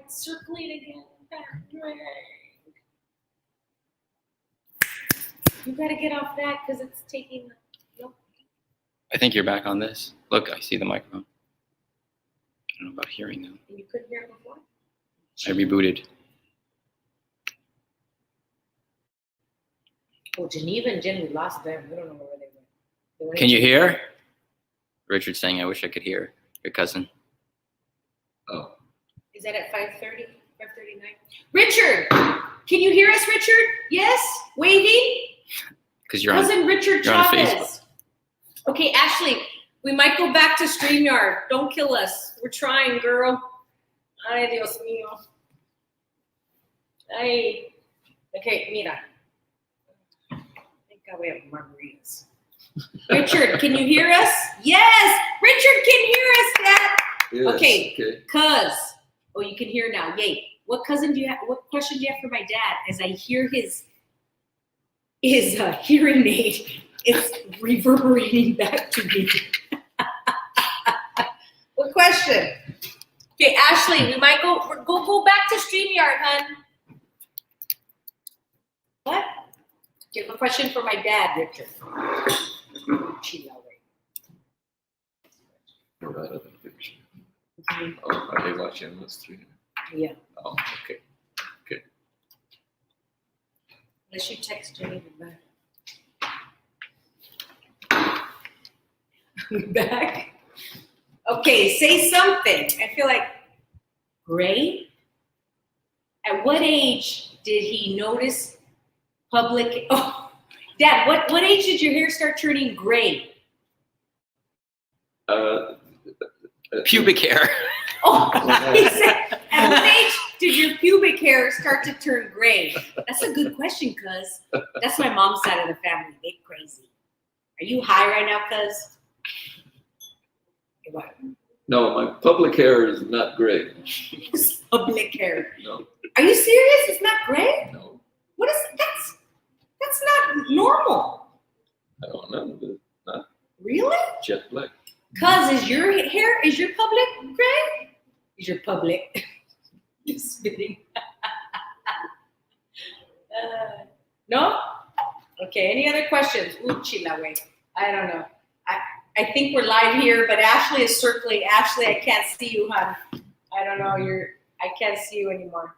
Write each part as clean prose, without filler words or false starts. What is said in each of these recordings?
It's circling again. You gotta get off that because it's taking. Nope. I think you're back on this. Look, I see the microphone. I don't know about hearing now. And you couldn't hear it before? I rebooted. Oh, Geneva and Jen, we lost them. We don't know where they went. Can you hear? Richard's saying, I wish I could hear your cousin. Oh. Is that at 5:30? 5:39? Richard! Can you hear us, Richard? Yes? Waving? Because you're on. Cousin Richard you're on Chavez. Okay, Ashley, we might go back to StreamYard. Don't kill us. We're trying, girl. Ay, Dios mío. Ay. Okay, mira. Thank God we have margaritas. Richard, can you hear us? Yes! Richard can hear us, Dad! Yes, Okay. Cuz. Oh, you can hear now. Yay. What question do you have for my dad as I hear his hearing aid? It's reverberating back to me. What question? Okay, Ashley, we might go back to StreamYard, hon. What? You have a question for my dad, Richard. Right up in the picture. Oh, are they watching this three? Yeah. Oh, okay. Unless you text Jenny back. Back? Okay, say something. I feel like, gray? At what age did he notice public? Oh, Dad, what age did your hair start turning gray? Pubic hair. Oh, he said, at what age did your pubic hair start to turn gray? That's a good question, cuz. That's my mom's side of the family. They crazy. Are you high right now, cuz? What? No, my public hair is not gray. Public hair. No, Are you serious? It's not gray? no, What is that's not normal. I don't know. But not Really? jet black. Cuz is your public gray? Is your public just spitting? No? Okay, any other questions? Ooh, chila, wait. I don't know. I think we're live here, but Ashley is circling. Ashley, I can't see you, hon. I don't know. I can't see you anymore.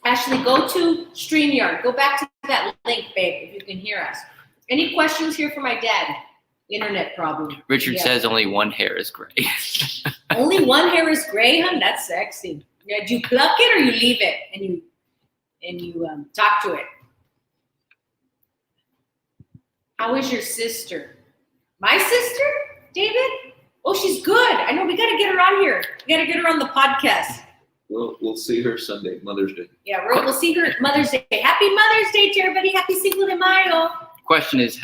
Ashley, go to StreamYard. Go back to that link, babe, if you can hear us. Any questions here for my dad? Internet problem. Richard says only one hair is gray. Only one hair is gray, hon? That's sexy. Yeah, do you pluck it or you leave it and you talk to it? How is your sister? My sister, David? Oh, she's good. I know we got to get her on here. We got to get her on the podcast. We'll see her Sunday, Mother's Day. Yeah, we'll see her Mother's Day. Happy Mother's Day to everybody. Happy Cinco de Mayo. Question is,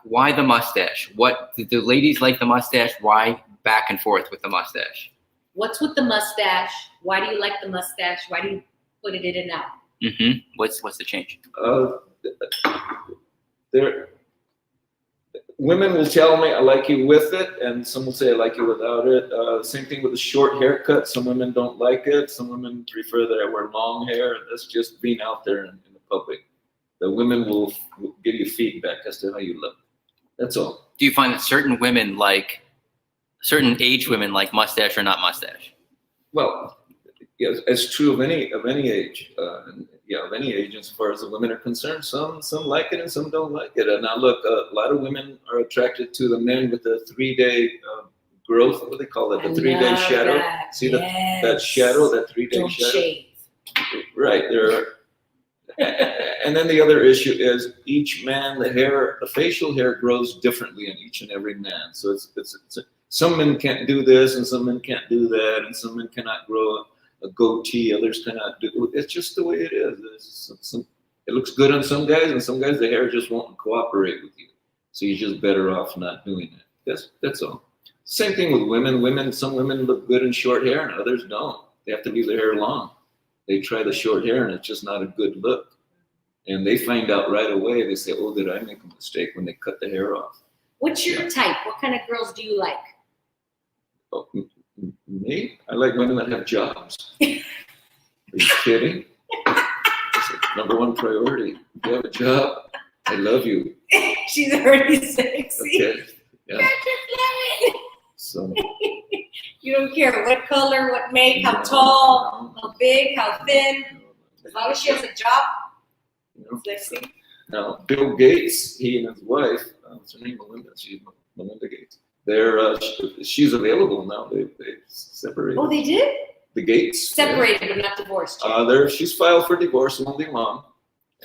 why the mustache? What did the ladies like the mustache? Why back and forth with the mustache? What's with the mustache? Why do you like the mustache? Why do you put it in and out? Mm-hmm. What's the change? Women will tell me I like you with it, and some will say I like you without it. Same thing with the short haircut. Some women don't like it. Some women prefer that I wear long hair. That's just being out there in the public. The women will give you feedback as to how you look. That's all. Do you find that certain age women like mustache or not mustache? Well, yes, it's true of any age. Of any age as far as the women are concerned. Some like it and some don't like it. And now look, a lot of women are attracted to the men with the 3-day growth. What do they call it? The 3-day shadow. That. See yes. that shadow, that 3-day Don't shadow. shave. Right there. And then the other issue is each man, the facial hair grows differently in each and every man. So it's some men can't do this and some men can't do that, and some men cannot grow a goatee, others cannot do. It's just the way it is. It looks good on some guys, and some guys the hair just won't cooperate with you. So you're just better off not doing it. That's all. Same thing with women. Some women look good in short hair, and others don't. They have to leave their hair long. They try the short hair, and it's just not a good look. And they find out right away. They say, "Oh, did I make a mistake?" when they cut the hair off. What's your type? What kind of girls do you like? Oh, Me? I like women that have jobs. Are you kidding? That's number one priority. If you have a job, I love you. She's already sexy. Okay. Yeah. Patrick, So. you don't care what color, what make, how tall, how big, how thin. As long as she has a job, sexy. Now, Bill Gates, he and his wife, what's her name? Melinda. She's Melinda Gates. She's available now. They separated. Oh, they did? The Gates. Separated, but not divorced. She's filed for divorce, won't be long.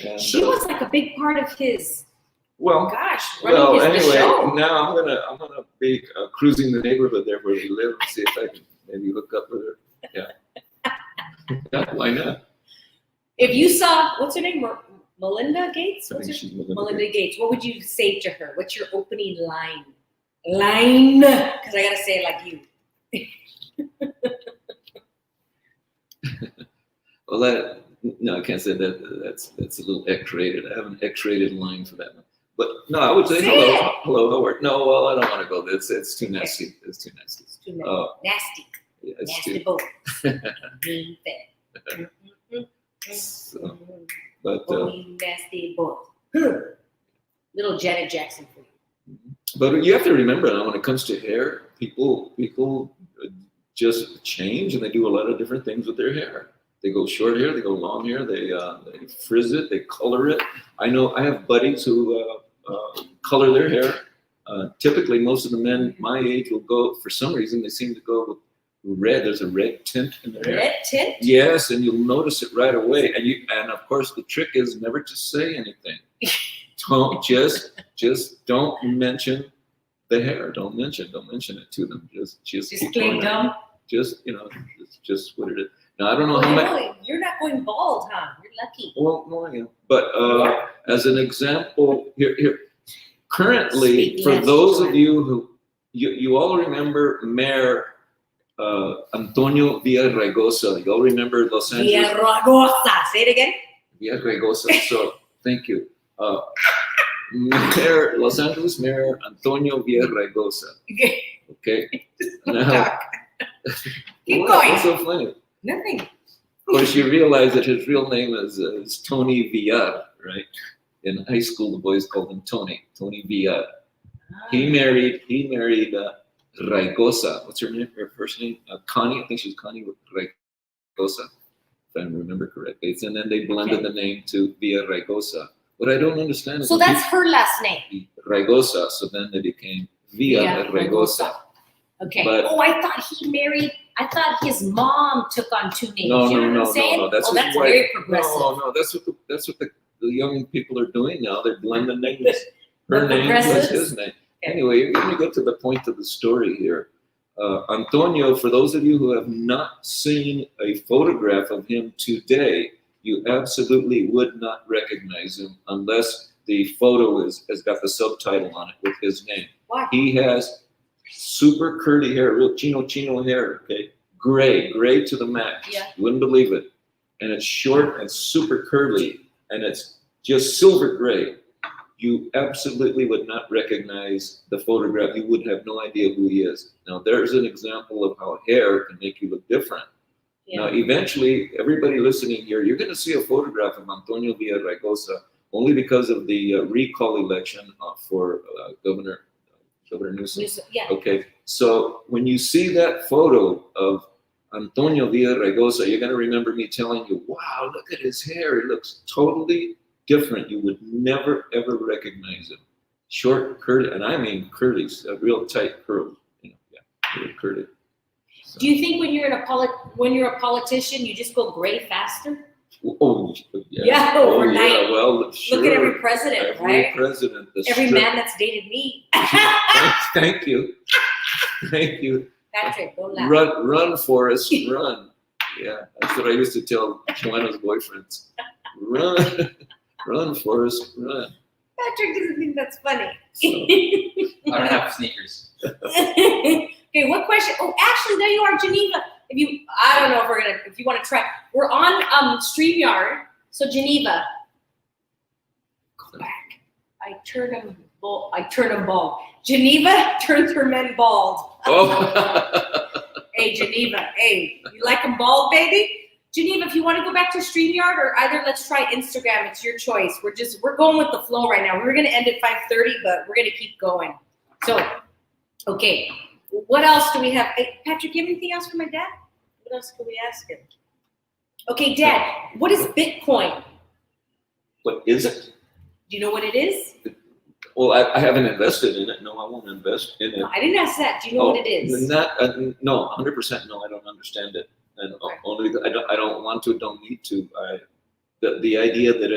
And, she was like a big part of his. Well, gosh, well, running the anyway, show. now I'm gonna be cruising the neighborhood there where they live and see if I can maybe hook up with her. Yeah. Yeah, why not? If you saw, what's her name? Melinda Gates? I think she's Melinda Gates. What would you say to her? What's your opening line? Because I gotta say it like you. Well, no, I can't say that. That's a little X-rated. I have an X-rated line for that one. But no, I would say hello, how are you? No, well, I don't want to go there. It's too nasty. It's too nasty. It's too nasty. Yeah, it's Nasty too. boy. Mean fat. So, but Nasty boy. Little Janet Jackson for you. But you have to remember now, when it comes to hair, people just change and they do a lot of different things with their hair. They go short hair, they go long hair, they frizz it, they color it. I know I have buddies who color their hair. Typically, most of the men my age will go, for some reason, they seem to go with red. There's a red tint in their hair. Red tint? Yes, and you'll notice it right away. And of course, the trick is never to say anything. Don't just don't mention the hair. Don't mention it to them. Just keep plain going. dumb. Just it's just what it is. Now I don't know how much. You're not going bald, huh? You're lucky. Well, no, I am. But as an example, here currently, for those of you who you all remember Mayor Antonio Villaraigosa. You all remember Los Angeles. Villaraigosa. Say it again. Villaraigosa. So thank you. Los Angeles Mayor Antonio Villaraigosa. Okay. Now, keep going. What's so funny? Nothing. Of course, you realize that his real name is Tony Villar, right? In high school, the boys called him Tony Villar. He married Raigosa. What's her name? Her first name? Connie. I think she's Connie Raigosa, if I remember correctly. And then they blended the name to Villaraigosa. What I don't understand is so that's her last name. Raigosa. So then they became Villaraigosa. Okay. But, I thought his mom took on two names. No. That's very progressive. No. That's what the young people are doing now. They're blending names. Her name was his name. Anyway, let me get to the point of the story here. Antonio, for those of you who have not seen a photograph of him today, you absolutely would not recognize him unless the photo has got the subtitle on it with his name. Why? He has super curly hair, real chino hair, okay? Gray to the max. Yeah. You wouldn't believe it. And it's short and super curly, and it's just silver gray. You absolutely would not recognize the photograph. You would have no idea who he is. Now, there's an example of how hair can make you look different. Yeah. Now, eventually, everybody listening here, you're going to see a photograph of Antonio Villaraigosa only because of the recall election for Governor Newsom. Yeah. Okay, so when you see that photo of Antonio Villaraigosa, you're going to remember me telling you, wow, look at his hair. It looks totally different. You would never, ever recognize him. Short, curly, and I mean curly, real tight curls. Really curly. So. Do you think when you're a politician, you just go gray faster? Oh, yeah. Yeah, overnight. Yeah, well, sure. Look at every president, right? Every president. Every man that's dated me. Thank you. Thank you. Patrick, don't laugh. Run, Forrest, run. Yeah, that's what I used to tell Joanna's boyfriends. Run, Forrest, run. Patrick doesn't think that's funny. So, I don't have sneakers. Okay, what question? Oh, actually, there you are, Geneva. I don't know if you want to try. We're on StreamYard. So Geneva, go back. I turn them bald. Geneva turns her men bald. Oh. Hey, Geneva. Hey, you like them bald, baby? Geneva, if you want to go back to StreamYard or either let's try Instagram. It's your choice. We're going with the flow right now. We're going to end at 5:30, but we're going to keep going. So, okay. What else do we have? Hey, Patrick, you have anything else for my dad? What else can we ask him? Okay, Dad, what is Bitcoin? What is it? Do you know what it is? Well, I haven't invested in it. No, I won't invest in it. No, I didn't ask that. Do you know what it is? No, 100% no. I don't understand it, and Okay. only because I don't want to. Don't need to. The idea that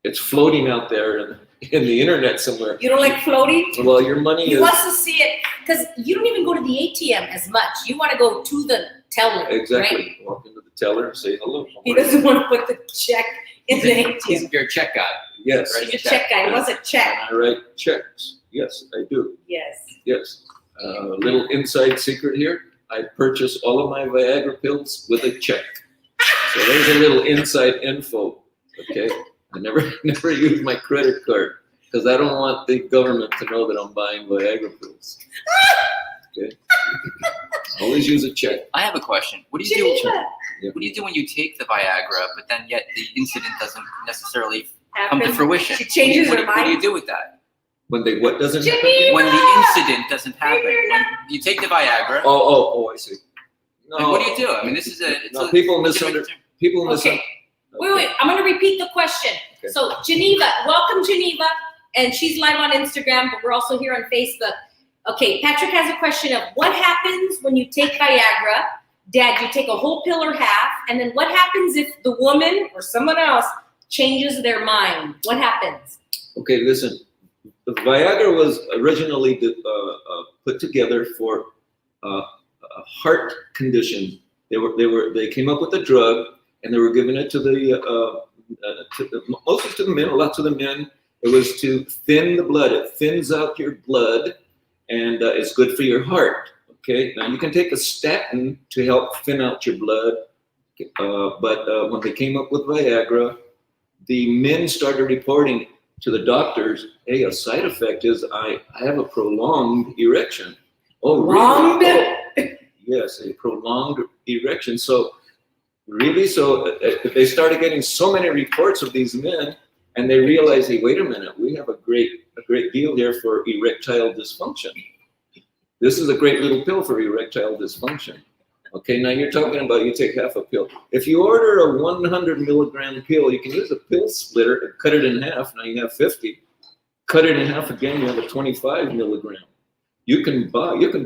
it's floating out there in the internet somewhere. You don't like floating? Well, your money He is wants to see it because you don't even go to the ATM as much. You want to go to the teller, exactly. right? Walk into the teller and say hello. He doesn't want to put the check in the He's ATM. your check guy. Yes, He's a check guy. He wants a check. I write checks. Yes, I do. Yes. Yes. Little inside secret here. I purchase all of my Viagra pills with a check. So there's a little inside info. Okay. I never use my credit card because I don't want the government to know that I'm buying Viagra pills. Okay. Always use a check. I have a question. What do you Geneva. do? What do you do when you take the Viagra, but then yet the incident doesn't necessarily come to fruition? She changes her What do you mind. do with that? When what doesn't happen? Geneva! When the incident doesn't happen, Figure it when out. you take the Viagra, Oh, I see. No. and what do you do? I mean, this is a. It's No, a people different- misunderstand. People misunderstand. Okay. Wait. I'm going to repeat the question. Okay. So, Geneva, welcome, Geneva. And she's live on Instagram, but we're also here on Facebook. Okay, Patrick has a question of what happens when you take Viagra? Dad, you take a whole pill or half, and then what happens if the woman or someone else changes their mind? What happens? Okay, listen. The Viagra was originally put together for a heart condition. They came up with a drug and they were giving it to mostly to the men, a lot to the men. It was to thin the blood. It thins out your blood, and it's good for your heart. Okay, now you can take a statin to help thin out your blood, but when they came up with Viagra, the men started reporting to the doctors, hey, a side effect is I have a prolonged erection. Oh, Prolonged? really? Oh, yes, a prolonged erection. So really, they started getting so many reports of these men, and they realized, hey, wait a minute, we have a great deal here for erectile dysfunction. This is a great little pill for erectile dysfunction. Okay, now you're talking about you take half a pill. If you order a 100 milligram pill, you can use a pill splitter and cut it in half. Now you have 50. Cut it in half again, you have a 25 milligram. You can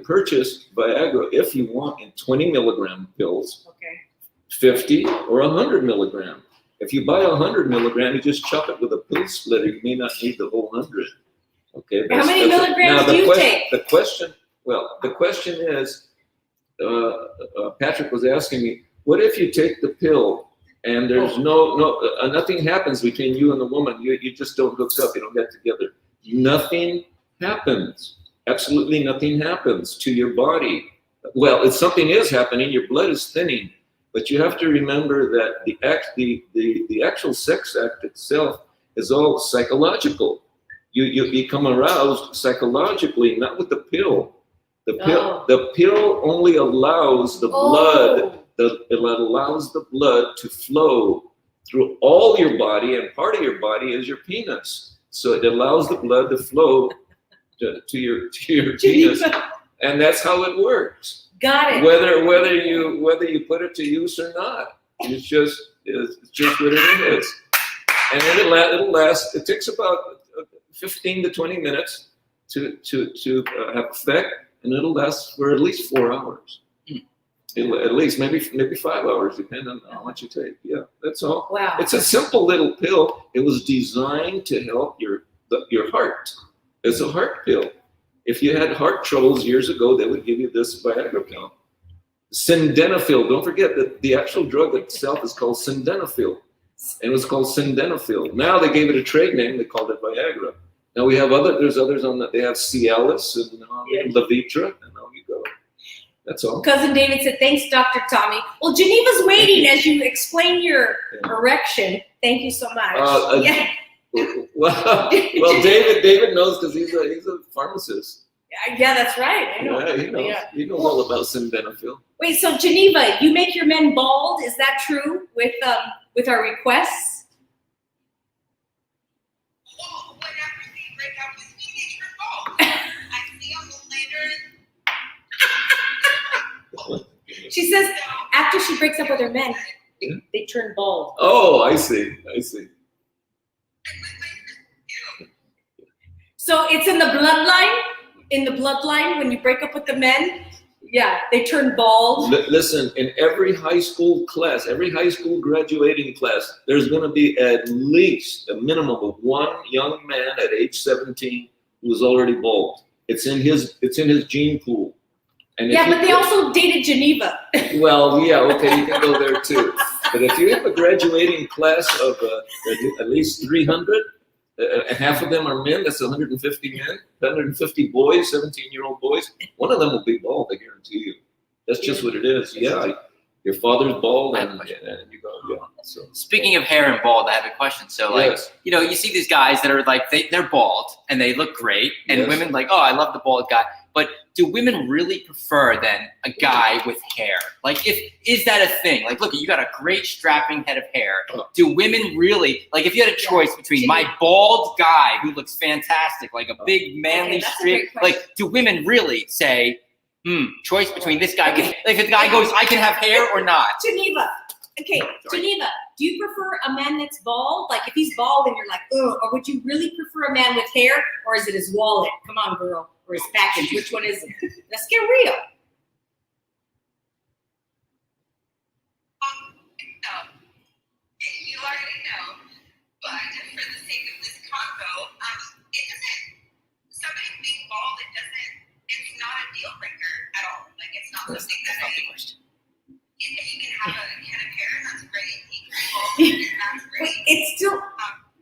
purchase Viagra if you want in 20 milligram pills, Okay. 50 or 100 milligram. If you buy 100 milligram, you just chop it with a pill splitter. You may not need the whole 100. Okay. How many milligrams now, do you take? The question is, Patrick was asking me, what if you take the pill and there's nothing happens between you and the woman? You just don't hook up. You don't get together. Nothing happens. Absolutely nothing happens to your body. Well, if something is happening, your blood is thinning. But you have to remember that the actual sex act itself is all psychological. You become aroused psychologically, not with the pill. The pill only allows the blood. It allows the blood to flow through all your body, and part of your body is your penis. So it allows the blood to flow to your penis, and that's how it works. Got it. Whether you put it to use or not, it's just what it is. And it'll last. It takes about 15 to 20 minutes to have effect, and it'll last for at least 4 hours. At least maybe 5 hours, depending on how much you take. Yeah, that's all. Wow. It's a simple little pill. It was designed to help your heart. It's a heart pill. If you had heart troubles years ago, they would give you this Viagra pill. Sildenafil. Don't forget that the actual drug itself is called sildenafil. And it was called sildenafil. Now they gave it a trade name. They called it Viagra. Now we have there's others on that. They have Cialis and Levitra, and now you go. That's all. Cousin David said, thanks, Dr. Tommy. Well, Geneva's waiting as you explain your erection. Thank you so much. Well, David knows because he's a pharmacist. Yeah, that's right. I know. Yeah, he knows. Yeah. He knows all about sildenafil. Wait, so Geneva, you make your men bald? Is that true with our requests? Well, whenever they break up with me, they turn bald. I see them later. She says after she breaks up with her men, they turn bald. Oh, I see. I see. So it's in the bloodline? In the bloodline, when you break up with the men, yeah, they turn bald. Listen, in every high school class, every high school graduating class, there's going to be at least a minimum of one young man at age 17 who's already bald. It's in his gene pool. And Yeah, but they also dated Geneva. Well, yeah, okay, you can go there too. But if you have a graduating class of at least 300, half of them are men, that's 150 men, 150 boys, 17-year-old boys. One of them will be bald, I guarantee you. That's just what it is. Yeah, your father's bald, and you go, yeah. So. Speaking of hair and bald, I have a question. So, like, Yes. you see these guys that are like, they're bald and they look great, and Yes. women like, oh, I love the bald guy. But do women really prefer then a guy with hair? Like, is that a thing? Like, look, you got a great strapping head of hair. Do women really, like, if you had a choice between my bald guy who looks fantastic, like a big manly that's a strip, great question. like, do women really say, choice between this guy, like, if the guy goes, I can have hair or not? Geneva. Okay, Sorry. Geneva, do you prefer a man that's bald? Like if he's bald and you're like, ugh, or would you really prefer a man with hair, or is it his wallet? Come on, girl, or his package? Which one is it? Let's get real. No. You already know, but just for the sake of this convo, it doesn't. Somebody being bald, it's not a deal breaker at all. Like it's not something that That's not the question. If you can have a head of hair, that's great. You can be bald, that's Wait, great. it's still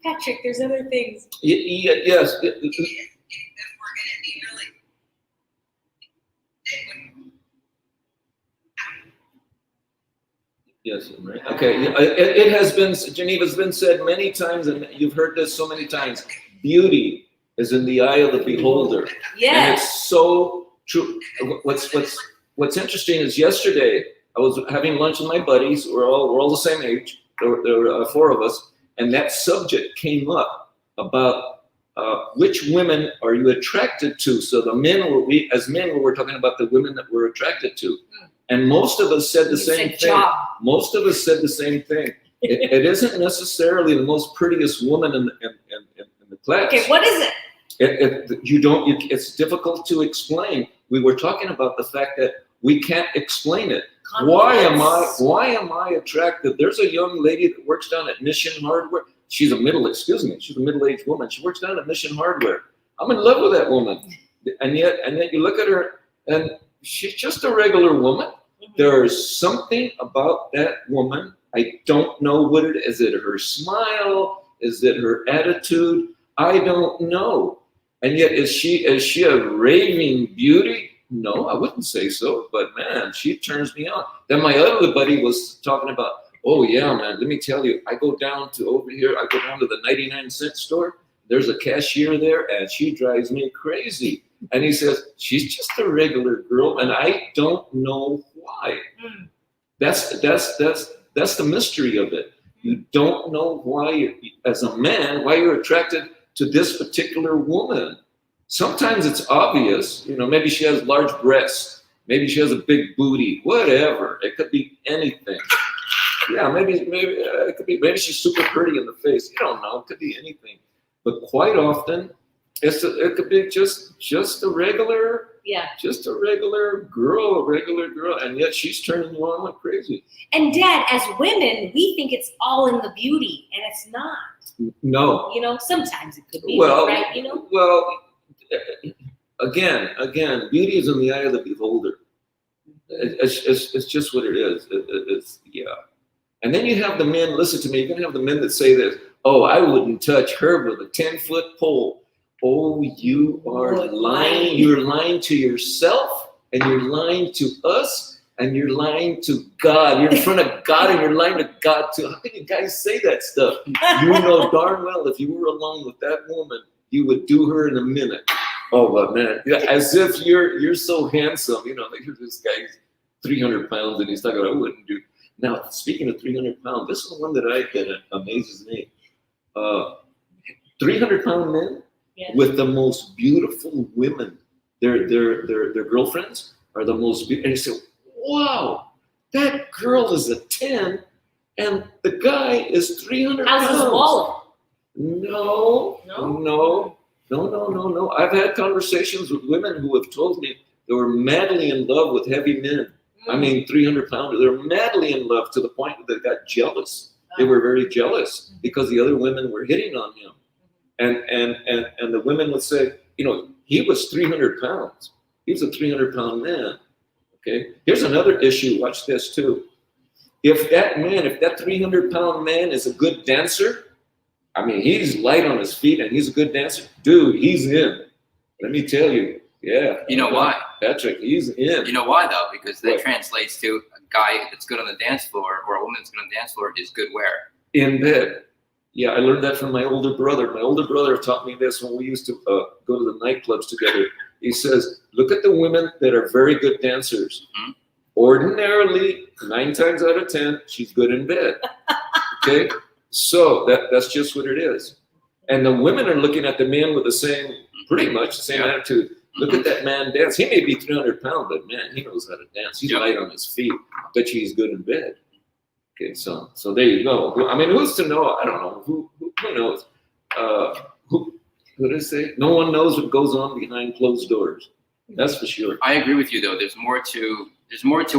Patrick. There's other things. Yes. If we're gonna be really, Yes, right. Okay. It has been, Geneva's been said many times, and you've heard this so many times. Beauty is in the eye of the beholder, and Yes. it's so true. What's interesting is yesterday I was having lunch with my buddies. We're all the same age. There were 4 of us, and that subject came up about which women are you attracted to. So the men were talking about the women that we're attracted to. And most of us said the same thing. Job. Most of us said the same thing. It isn't necessarily the most prettiest woman in the class. Okay, what is it? It's difficult to explain. We were talking about the fact that we can't explain it. Why am I attracted? There's a young lady that works down at Mission Hardware. She's a middle-aged woman. She works down at Mission Hardware. I'm in love with that woman. And yet you look at her and she's just a regular woman. There's something about that woman. I don't know what it is. Is it her smile? Is it her attitude? I don't know. And yet, is she a raving beauty? No, I wouldn't say so. But man, she turns me on. Then my other buddy was talking about, oh yeah, man, let me tell you, I go down to the 99-cent store. There's a cashier there, and she drives me crazy. And he says, she's just a regular girl, and I don't know why. That's the mystery of it. You don't know why, as a man, why you're attracted to this particular woman. Sometimes it's obvious, maybe she has large breasts, maybe she has a big booty, whatever. It could be anything. Yeah, maybe it could be, maybe she's super pretty in the face. You don't know. It could be anything. But quite often, it could be just a regular girl, and yet she's turning you on like crazy. And Dad, as women, we think it's all in the beauty, and it's not. No. Sometimes it could be, Well, right? Well, again, beauty is in the eye of the beholder. It's just what it is. It's yeah. And then you have the men. Listen to me. You're gonna have the men that say this. Oh, I wouldn't touch her with a 10-foot pole. Oh, you are lying. You're lying to yourself, and you're lying to us, and you're lying to God. You're in front of God, and you're lying to God too. How can you guys say that stuff? You know darn well if you were alone with that woman, you would do her in a minute. Oh, but man, yeah, as if you're so handsome, like this guy's 300 pounds and he's talking about I wouldn't do. Now, speaking of 300 pounds, this is one that amazes me. 300-pound men Yes. with the most beautiful women. Their girlfriends are the most beautiful. And you say, wow, that girl is a 10 and the guy is 300 How's pounds. his wallet? No. I've had conversations with women who have told me they were madly in love with heavy men. I mean, 300 pounders. They're madly in love to the point that they got jealous. They were very jealous because the other women were hitting on him. And the women would say, he was 300 pounds. He was a 300-pound man. Okay. Here's another issue. Watch this too. If that 300-pound man is a good dancer, I mean, he's light on his feet and he's a good dancer. Dude, he's in. Let me tell you. Yeah. You know why? Patrick, he's in. You know why though? Because that What? translates to a guy that's good on the dance floor or a woman that's good on the dance floor is good wear. In bed. Yeah, I learned that from my older brother. My older brother taught me this when we used to go to the nightclubs together. He says, look at the women that are very good dancers. Mm-hmm. Ordinarily, 9 times out of 10, she's good in bed. Okay? So that's just what it is. And the women are looking at the men with pretty much the same attitude. Look at that man dance. He may be 300 pounds, but man, he knows how to dance. He's light on his feet. I bet you he's good in bed. Okay, so there you go. I mean, who's to know? I don't know. Who knows? Who did I say? No one knows what goes on behind closed doors. That's for sure. I agree with you though. There's more to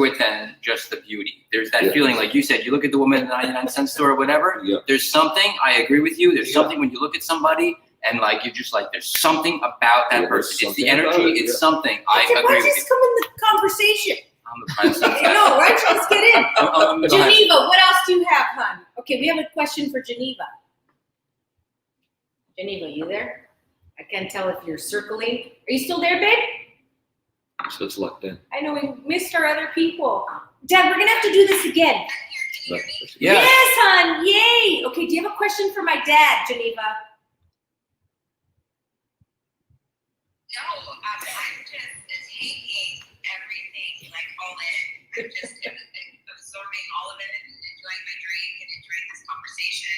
it than just the beauty. There's that feeling, like you said, you look at the woman in the 99-cent store or whatever, there's something, I agree with you, there's something when you look at somebody and like, you're just like, there's something about that person. It's the energy, it's something. I agree Why with you. just come in the conversation? I'm the president. No, right? Let's get in. Go ahead. Geneva, what else do you have, hon? Okay, we have a question for Geneva. Geneva, you there? I can't tell if you're circling. Are you still there, babe? So it's locked in. I know we missed our other people. Dad, we're gonna have to do this again. Yeah. Yes, hon. Yay. Okay, do you have a question for my dad, Geneva? No, I'm just taking everything, like all in. I'm just absorbing all of it and enjoying my drink and enjoying this conversation.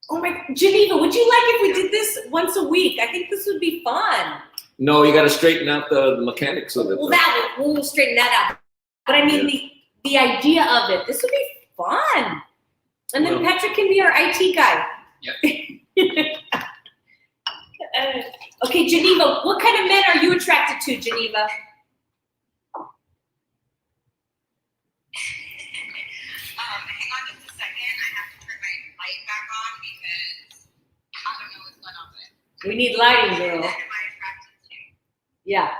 Oh my, Geneva, would you like if we did this once a week? I think this would be fun. No, you got to straighten out the mechanics of it. Well, we'll straighten that out. But I mean, the idea of it, this would be fun. And then Patrick can be our IT guy. Yeah. Okay, Geneva, what kind of men are you attracted to, Geneva? Hang on just a second. I have to turn my light back on because I don't know what's going on with it. We need lighting, girl. What am I attracted to? Yeah.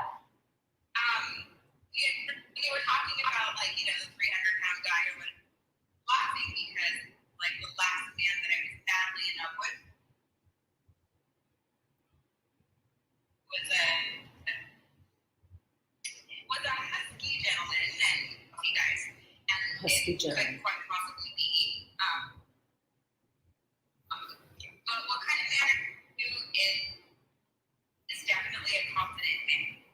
You were talking about, like, the 300-pound guy or whatever. Laughing because, like, the last man that I was badly in love with was a husky gentleman, and you guys, and Husky it gentleman. could quite possibly be. But what kind of man who is definitely a confident man?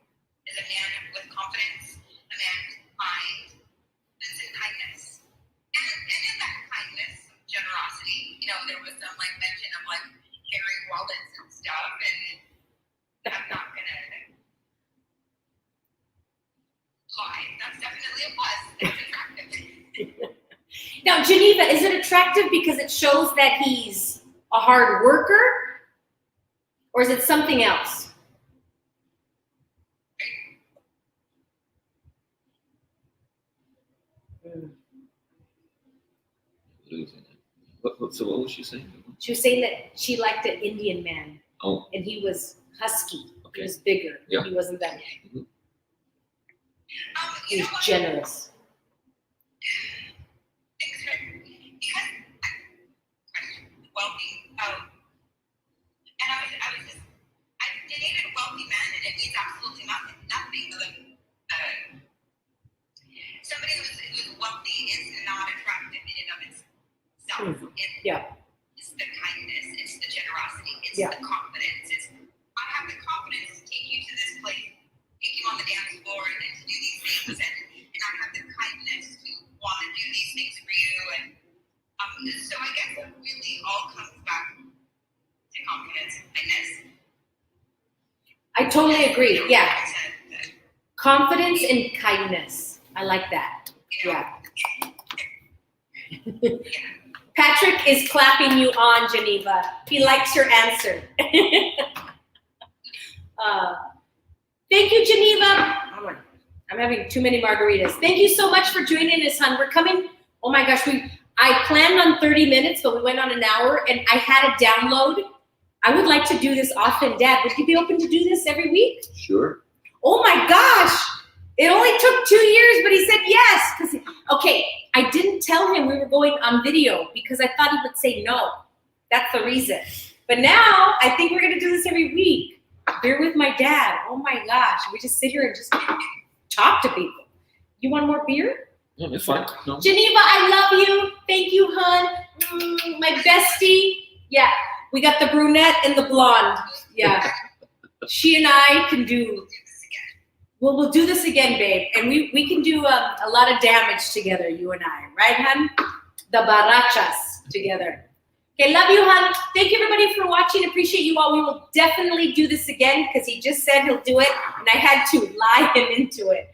Is a man with confidence, a man with mind, and some kindness. And in that kindness, some generosity. There was some mention of carrying wallets and stuff, and I'm not gonna lie. That's definitely a plus. That's attractive. Now, Geneva, is it attractive because it shows that he's a hard worker? Or is it something else? Losing it. So what was she saying? She was saying that she liked an Indian man. Oh. And he was husky. Okay. He was bigger. Yeah. He wasn't that. Mhm. He was generous. Wealthy. And I dated wealthy men, and it means absolutely nothing. Somebody who's wealthy is not attractive in and of itself. It's the kindness, it's the generosity, it's the confidence. I have the confidence to take you to I totally agree. Yeah. I said that, Confidence and kindness. I like that. you know, Yeah. Patrick is clapping you on, Geneva. He likes your answer. Thank you, Geneva. Oh, I'm having too many margaritas. Thank you so much for joining us, hon. We're coming. Oh my gosh, I planned on 30 minutes, but we went on an hour, and I had a download. I would like to do this often, Dad. Would you be open to do this every week? Sure. Oh my gosh. It only took 2 years, but he said yes. Okay, I didn't tell him we were going on video because I thought he would say no. That's the reason. But now I think we're going to do this every week. Beer with my dad. Oh my gosh. We just sit here and just talk to people. You want more beer? Yeah, it's fine. No. Geneva, I love you. Thank you, hon. My bestie. Yeah, we got the brunette and the blonde. Yeah. She and I can do, well, we'll do this again, babe. And we can do a lot of damage together, you and I. Right, hon? The barachas together. Okay, love you, hon. Thank you, everybody, for watching. Appreciate you all. We will definitely do this again because he just said he'll do it, and I had to lie him into it.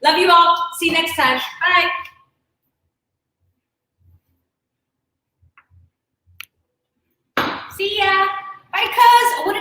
Love you all. See you next time. Bye. See ya. Bye, cuz.